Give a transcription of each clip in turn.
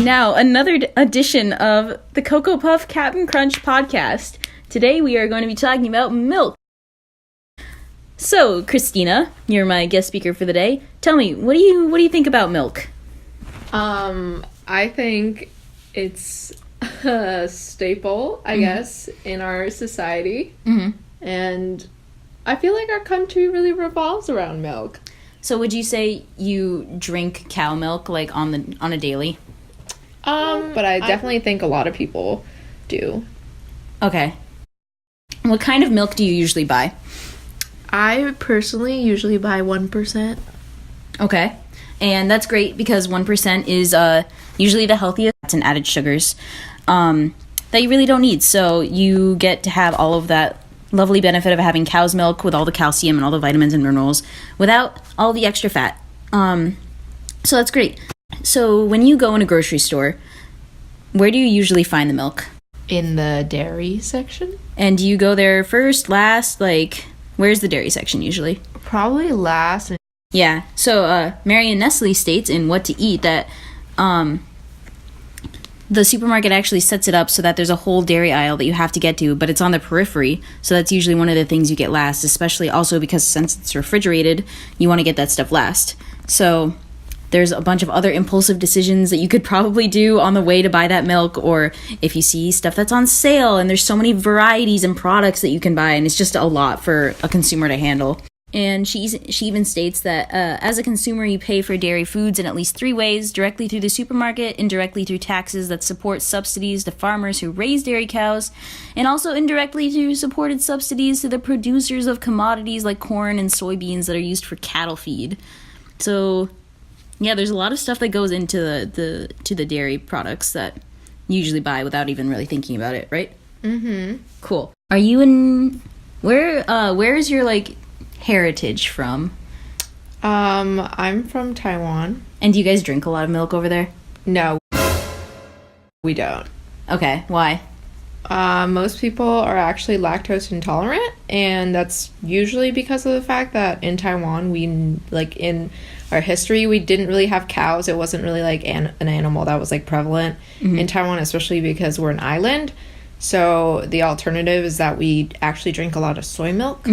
now another edition of the Cocoa Puff Cap'n Crunch podcast. Today we are going to be talking about milk. So, Christina, you're my guest speaker for the day. Tell me, what do you think about milk? I think it's a staple, I guess, in our society. Mm-hmm. And I feel like our country really revolves around milk. So would you say you drink cow milk, like, on a daily? But I definitely think a lot of people do. Okay. What kind of milk do you usually buy? I personally usually buy 1%. Okay. And that's great because 1% is usually the healthiest fats and added sugars that you really don't need. So you get to have all of that lovely benefit of having cow's milk with all the calcium and all the vitamins and minerals without all the extra fat. So that's great. So when you go in a grocery store, where do you usually find the milk? In the dairy section. And do you go there first, last? Like, where's the dairy section usually? Probably last. Yeah. So Marion Nestle states in What to Eat that the supermarket actually sets it up so that there's a whole dairy aisle that you have to get to, but it's on the periphery, so that's usually one of the things you get last, especially also because since it's refrigerated, you want to get that stuff last. So there's a bunch of other impulsive decisions that you could probably do on the way to buy that milk, or if you see stuff that's on sale, and there's so many varieties and products that you can buy, and it's just a lot for a consumer to handle. And she even states that as a consumer, you pay for dairy foods in at least 3 ways: directly through the supermarket, indirectly through taxes that support subsidies to farmers who raise dairy cows, and also indirectly through supported subsidies to the producers of commodities like corn and soybeans that are used for cattle feed. So, yeah, there's a lot of stuff that goes into the dairy products that you usually buy without even really thinking about it, right? Mm-hmm. Cool. Are you in... Where is your, like, heritage from? I'm from Taiwan. And do you guys drink a lot of milk over there? No, we don't. Okay, why? Most people are actually lactose intolerant, and that's usually because of the fact that in Taiwan, in our history, we didn't really have cows. It wasn't really like an animal that was like prevalent in Taiwan, especially because we're an island. So the alternative is that we actually drink a lot of soy milk.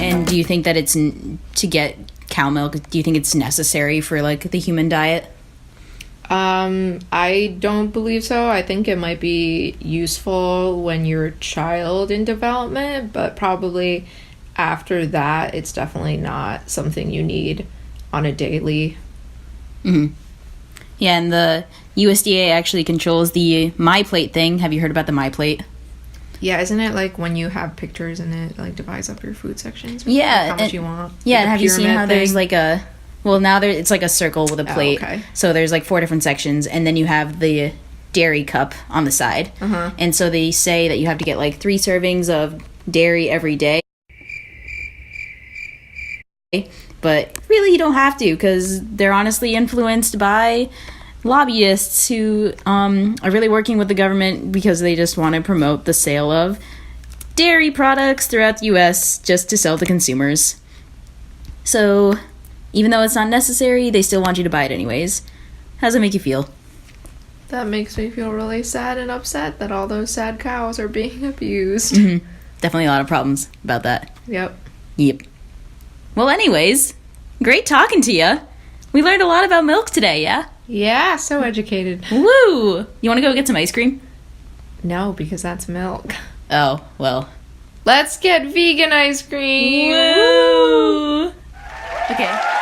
And do you think that it's, to get cow milk, do you think it's necessary for, like, the human diet? I don't believe so. I think it might be useful when you're a child in development, but probably after that, it's definitely not something you need on a daily. Mm-hmm. Yeah, and the USDA actually controls the MyPlate thing. Have you heard about the MyPlate? Yeah, isn't it like when you have pictures and it like divides up your food sections? Yeah. How much you want? Yeah, like and have you seen how there's like a... Well, now it's like a circle with a plate. Oh, okay. So there's like 4 different sections, and then you have the dairy cup on the side. Uh-huh. And so they say that you have to get like 3 servings of dairy every day. But really you don't have to, because they're honestly influenced by lobbyists who are really working with the government because they just want to promote the sale of dairy products throughout the U.S. just to sell to consumers. So even though it's not necessary, they still want you to buy it anyways. How does it make you feel? That makes me feel really sad and upset that all those sad cows are being abused. Mm-hmm. Definitely a lot of problems about that. Yep. Well, anyways, great talking to you. We learned a lot about milk today, yeah? Yeah, so educated. Woo! You want to go get some ice cream? No, because that's milk. Oh, well. Let's get vegan ice cream! Woo! Okay.